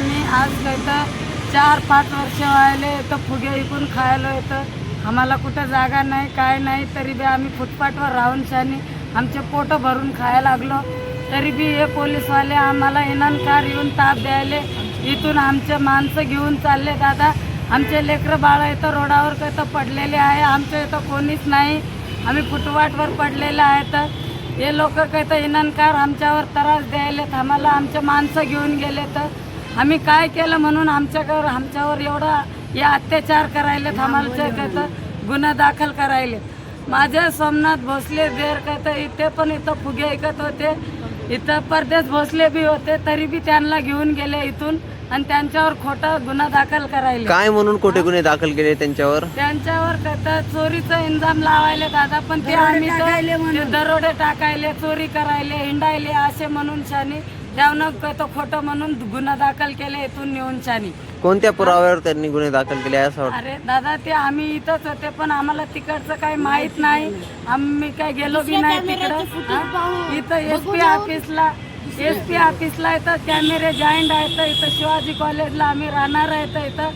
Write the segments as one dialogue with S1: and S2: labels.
S1: आम्ही आज काय तर 4-5 वर्ष व्हायले तर फुगे इकून खायला येतं. आम्हाला कुठं जागा नाही काय नाही, तरी बी आम्ही फुटपाथवर राहून शानी आमचे पोटं भरून खायला लागलो. तरी बी हे पोलीसवाले आम्हाला इनानकार येऊन ताप द्यायले. इथून आमचे माणसं घेऊन चालले. दादा आमचे लेकरं बाळं इथं रोडावर कसं पडलेले आहे, आमच्या इथं कोणीच नाही, आम्ही फुटपाथवर पडलेले आहेत. हे लोक कसं इनानकार आमच्यावर त्रास द्यायलेत. आम्हाला आमचे माणसं घेऊन गेले तर आम्ही काय केलं म्हणून आमच्यावर एवढा हे अत्याचार करायलेत. आम्हाला कसं गुन्हा दाखल करायले. माझे सोमनाथ भोसले देर कसं इथे पण इथं फुगे ऐकत होते, इथं परदेश भोसले बी होते, तरी बी त्यांना घेऊन गेले इथून आणि त्यांच्यावर खोटा गुन्हा दाखल करायले.
S2: काय म्हणून खोटे गुन्हे दाखल केले त्यांच्यावर?
S1: त्यांच्यावर कसं चोरीचा इंजाम लावायले दादा. पण ते आम्ही तर दरोडे टाकायले, चोरी करायले, हिंडायले असे म्हणून शानी त्यानं तो खोटं म्हणून गुन्हा दाखल केले इथून नेऊन शानी.
S2: कोणत्या पुराव्यावर त्यांनी गुन्हे दाखल केले असं वाटतं?
S1: अरे दादा ते आम्ही इथंच होते, पण आम्हाला तिकडचं काही माहित नाही, आम्ही काय गेलो बी नाही तिकडं. इथं एसपी ऑफिसला इथं कॅमेरे जॉईंट आहेत. इथं शिवाजी कॉलेजला आम्ही राहणार आहेत. इथं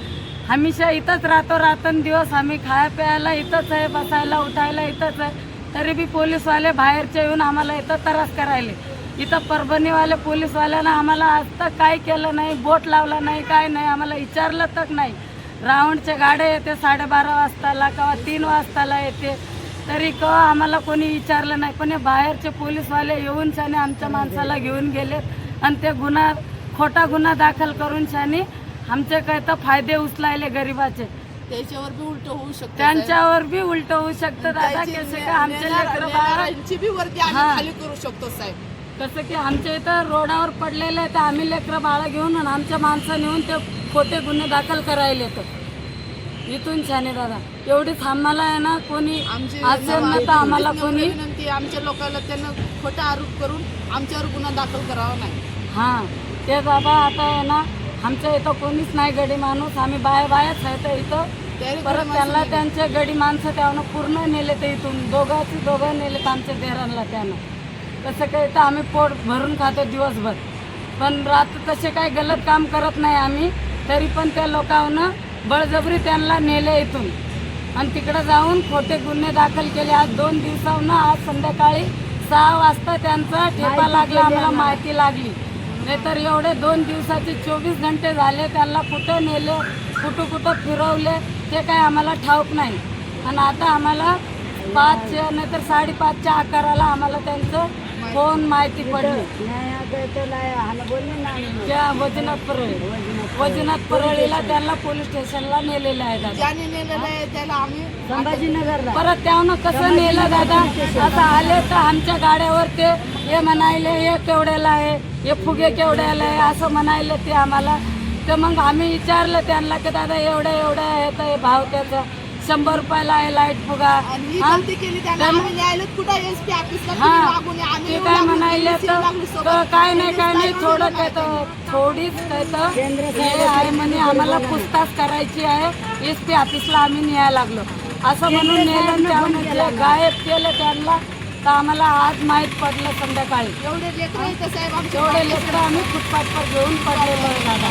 S1: हमेशा इथंच राहतो, रात्रंदिवस आम्ही खाया प्यायला इथंच आहे, बसायला उठायला इथंच आहे. तरी बी पोलीसवाले बाहेरचे येऊन आम्हाला इथं त्रास करायले. इथं परभणीवाले पोलीसवाल्यानं आम्हाला आज तक काय केलं नाही, बोट लावला नाही, काय नाही, आम्हाला विचारलं तक नाही. राऊंडचे गाड्या येते 12:30 वाजताला किंवा 3 वाजताला येते, तरी केव्हा आम्हाला कोणी विचारलं नाही. पण हे बाहेरचे पोलीसवाले येऊन शाने आमच्या माणसाला घेऊन गेलेत आणि ते खोटा गुन्हा दाखल करून शाने आमचे काय तर फायदे उचलायले गरिबाचे.
S3: त्याच्यावर बी उलट होऊ शकतं,
S1: त्यांच्यावर बी उलट होऊ शकतं दादा. कसे का आमचे लेकरं बाळांची
S3: बी वरती आम्ही खाली करू शकतो साहेब.
S1: कसं की आमच्या इथं रोडावर पडलेले आहे, तर आम्ही लेकरं बाळा घेऊन आणि आमच्या माणसं नेऊन ते खोटे गुन्हे दाखल करायला तर इथून छाने दादा. एवढीच आम्हाला आहे ना कोणी असेल ना तर आम्हाला कोणी
S3: विनंती आमच्या लोकांना त्यांना खोटा आरोप करून आमच्यावर गुन्हा दाखल करावा नाही.
S1: हां ते बाबा आता आहे ना आमच्या इथं कोणीच नाही गडी माणूस, आम्ही बायाच आहेत इथं. परत त्यांना त्यांचे गडी माणसं त्यानं पूर्ण नेले ते इथून दोघं नेलेत आमच्या देरांना. त्यानं तसं काही तर आम्ही पोट भरून खातो दिवसभर, पण रात्र तसे काही गलत काम करत नाही आम्ही. तरी पण त्या लोकांना बळजबरी त्यांना नेले इथून आणि तिकडं जाऊन खोटे गुन्हे दाखल केले. आज 2 दिवसाहून आज संध्याकाळी 6 वाजता त्यांचा ठेपा लागला, आम्हाला माहिती लागली. नाहीतर एवढे 2 दिवसाचे 24 घंटे झाले, त्यांना कुठं नेले, कुठं फिरवले ते काय आम्हाला ठाऊक नाही. आणि आता आम्हाला 5 नाहीतर 5:30च्या आकाराला आम्हाला त्यांचं फोन माहिती पडली. त्या वजनात परळीला त्यांना पोलीस स्टेशनला नेलेलं आहे दादा.
S3: ज्याने नेलेलं आहे त्याला आम्ही
S1: संभाजीनगरला. परत त्यानं कसं नेलं दादा, आता आले तर आमच्या गाड्यावर ते हे म्हणायले हे केवढ्याला आहे, हे फुगे केवढ्याला आहे असं म्हणायले ते आम्हाला. तर मग आम्ही विचारलं त्यांना की दादा एवढ्या आहे तर भाव त्याचा 100 रुपयाला आहे लाईट फुगा.
S3: ही गलती केली त्याला आम्ही न्यायालयात कुठं एसपी ऑफिसला
S1: ते काय म्हणायले तर काय नाही थोडं काय तर थोडीच काय तर हे आहे म्हणे, आम्हाला पूछताछ करायची आहे, एसपी ऑफिसला आम्ही न्यायला लागलो असं म्हणून नेलं. त्यानं जे गायब केलं त्यांना तर आम्हाला आज माहीत पडलं संध्याकाळी.
S3: एवढे लेकरं आहेत साहेब आमचे,
S1: एवढे लेकरं आम्ही फुटपाथवर घेऊन पडलेलो आहे दादा.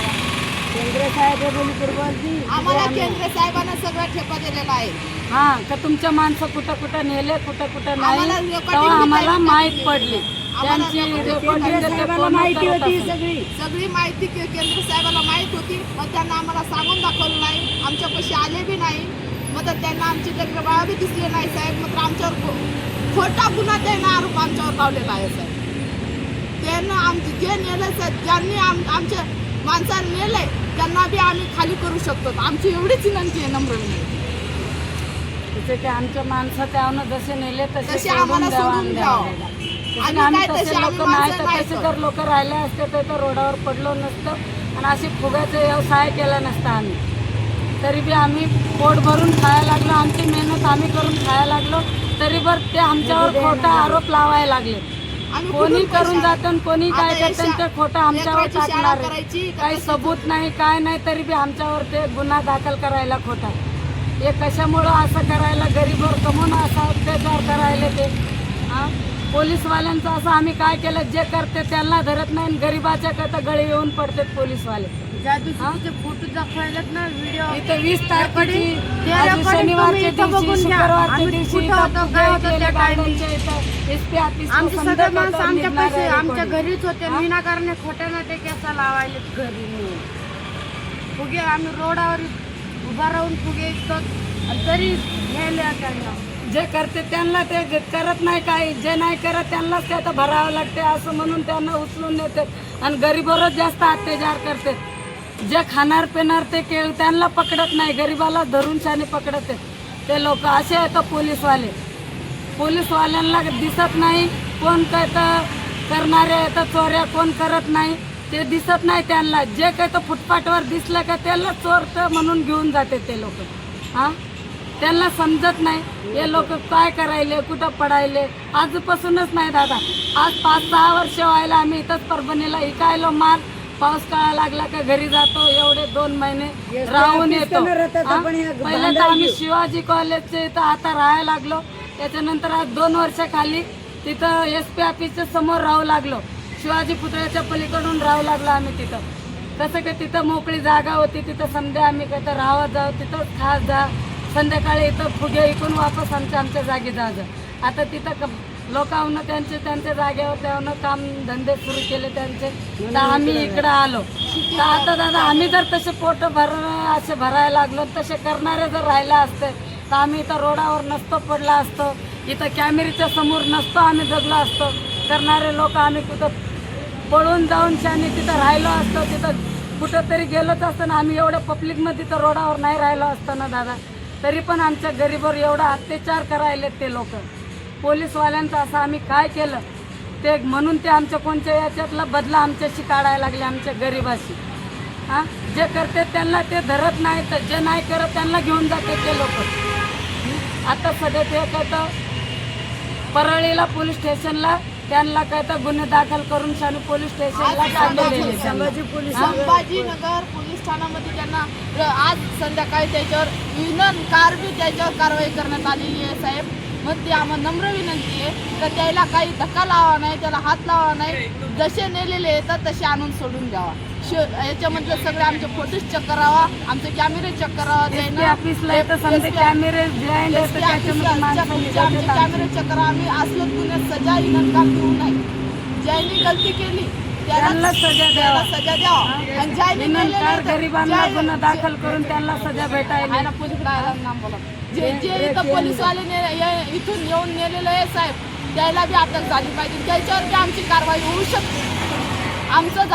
S3: आम्हाला केंद्र साहेबांना सगळा ठेपा दिलेला आहे.
S1: हां तर तुमच्या माणसं कुठं नेले कुठं नाही
S3: आम्हाला
S1: तेव्हा आम्हाला माहीत पडली. त्यांची
S3: माहिती होती, सगळी माहिती केंद्र साहेबाला माहीत होती, पण त्यांना आम्हाला सांगून दाखवलं नाही, आमच्यापाशी आले बी नाही. मग त्यांना आमची लेकरं बाळा बी दिसले नाही साहेब. मात्र आमच्यावर खोटा गुन्हा त्यांना आरोप आमच्यावर लावलेला आहे साहेब. त्यांना जे नेलं साहेब, ज्यांनी आमच्या माणसाला नेलंय त्यांना बी आम्ही खाली करू शकतो. आमची एवढीच विनंती आहे, नम्र विनंती.
S1: ते आमच्या माणसं त्यानं जसे नेले तसे
S3: आम्हाला सोडून द्यावं.
S1: आम्ही तसे लोक नाही तर तसे जर लोक राहिले असते तर रोडावर पडलो नसतं आणि अशी फुगाचा व्यवसाय केला नसता आम्ही. तरी बी आम्ही पोट भरून खायला लागलो, आमची मेहनत आम्ही करून खायला लागलो, तरी बरं ते आमच्यावर खोटा आरोप लावायला लागले. कोणी करून जातं कोणी काय करतं ते खोटं आमच्यावर टाकणार. काही सबूत नाही काय नाही, तरी बी आमच्यावर ते गुन्हा दाखल करायला खोटा. हे कशामुळं असं करायला, गरीबवर कमवून असा अत्याचार करायला ते. हां पोलीसवाल्यांचं असं आम्ही काय केलं, जे करते त्यांना धरत नाही, गरीबाच्या करता गळे येऊन पडतात पोलीसवाले.
S3: ज्या दिवशी तिचे फोटो दाखवायलात ना व्हिडिओ
S1: इथं 20 तारखेची
S3: त्या
S1: आज
S3: रेकॉर्डिंग
S1: शनिवारच्या
S3: तुम्ही इथं
S1: दिवशी
S3: बघून घ्या.
S1: शुक्रवारच्या
S3: आम्ही
S1: दिवशी
S3: कुठं
S1: इथं
S3: होतो,
S1: फुगे
S3: काय होतं
S1: केले
S3: त्या
S1: गार्डनच्या इथं SP ऑफिस
S3: आमचे
S1: समजा
S3: सगळे माणसं
S1: पेपर
S3: आमच्या
S1: निघणार
S3: पैसे
S1: आहे
S3: आमच्या
S1: recording.
S3: घरीच होते. विनाकारण खोट्या नाटे केसा लावायले घरी नेऊन. फुगे आम्ही रोडावर उभा राहून फुगे इतकं आणि तरी घ्यायला त्यांना
S1: जे करते त्यांना ते करत नाही काही, जे नाही करत त्यांनाच ते आता भरावं लागते असं म्हणून त्यांना उचलून नेते आणि गरीबावरच जास्त अत्याचार करते. जे खाणार पिणार ते त्यांना पकडत नाही, गरीबाला धरून शाने पकडत ते लोक असे आहेत पोलीसवाले. पोलीसवाल्यांना दिसत नाही कोण काय तर करणारे आहेत चोऱ्या कोण करत नाही ते दिसत नाही त्यांना. जे काय तर फुटपाथवर दिसलं का त्याला चोरतं म्हणून घेऊन जाते ते लोक. हां त्यांना समजत नाही हे लोक काय करायले कुठं पडायले. आजपासूनच नाही दादा, आज 5-6 वर्ष व्हायला आम्ही इथंच परभणीला इकायलो माल. पाऊस काळा लागला का घरी जातो, एवढे 2 महिने राहून येतो. पहिले तर आम्ही शिवाजी कॉलेजचे इथं आता राहायला लागलो. त्याच्यानंतर आज 2 वर्षाखाली तिथं SP ऑफिसच्या समोर राहू लागलो. शिवाजी पुतळ्याच्या पलीकडून राहू लागलो आम्ही तिथं. कसं काय तिथं मोकळी जागा होती, तिथं समजा आम्ही काय तर राहत जाऊ, तिथं खास जा. संध्याकाळी इथं फुगे इकून वापस आमच्या जागी जायचं. आता तिथं लोकांना त्यांच्या जागेवर त्यानं काम धंदे सुरू केले त्यांचे, तर आम्ही इकडं आलो. तर आता दादा आम्ही जर तसे पोट असे भरायला लागलो, तसे करणारे जर राहिले असते तर आम्ही इथं रोडावर नसतो पडला असतो, इथं कॅमेऱ्याच्या समोर नसतो आम्ही जगलो असतो. करणारे लोक आम्ही कुठं पळून जाऊन शाने तिथं राहिलो असतो, तिथं कुठं तरी गेलोच असतं ना. आम्ही एवढ्या पब्लिकमध्ये तिथं रोडावर नाही राहिलो असतं ना दादा. तरी पण आमच्या गरीबावर एवढा अत्याचार करायले ते लोक. पोलीसवाल्यांचं असं आम्ही काय केलं ते म्हणून ते आमच्या कोणत्या याच्यातला बदला आमच्याशी काढायला लागले आमच्या गरीबाशी. हां जे करते त्यांना ते धरत नाही, तर जे नाही करत त्यांना घेऊन जाते ते लोक. आता सध्या ते काय तर परळीला पोलीस स्टेशनला त्यांना काय तर गुन्हे दाखल करून शानू पोलीस स्टेशनला
S3: संभाजीनगर पोलीस ठाण्यामध्ये त्यांना आज संध्याकाळी त्याच्यावर त्याच्यावर कारवाई करण्यात आलेली आहे साहेब. मग ती आम्हाला नम्र विनंती आहे तर त्याला काही धक्का लावा नाही, त्याला हात लावा नाही. जसे नेलेले येतात तसे आणून सोडून द्यावा. याच्यामधले सगळे आमचे फोटोज चेक करावा, आमचे कॅमेरे चेक करावा. कॅमेरे चेक करा. आम्ही असलं गुन्हे सजा इनाम देऊ नाही. ज्यांनी गलती केली त्याला सजा द्यावा आणि ज्यांनी
S1: गरीबांना गुन्हा दाखल करून त्यांना सजा भेटायला
S3: नाम बोला. जे इथं पोलीसवाले इथून येऊन नेलेलं आहे साहेब त्याला बी अटक झाली पाहिजे. त्याच्यावर बी आमची कारवाई होऊ शकते. आमचं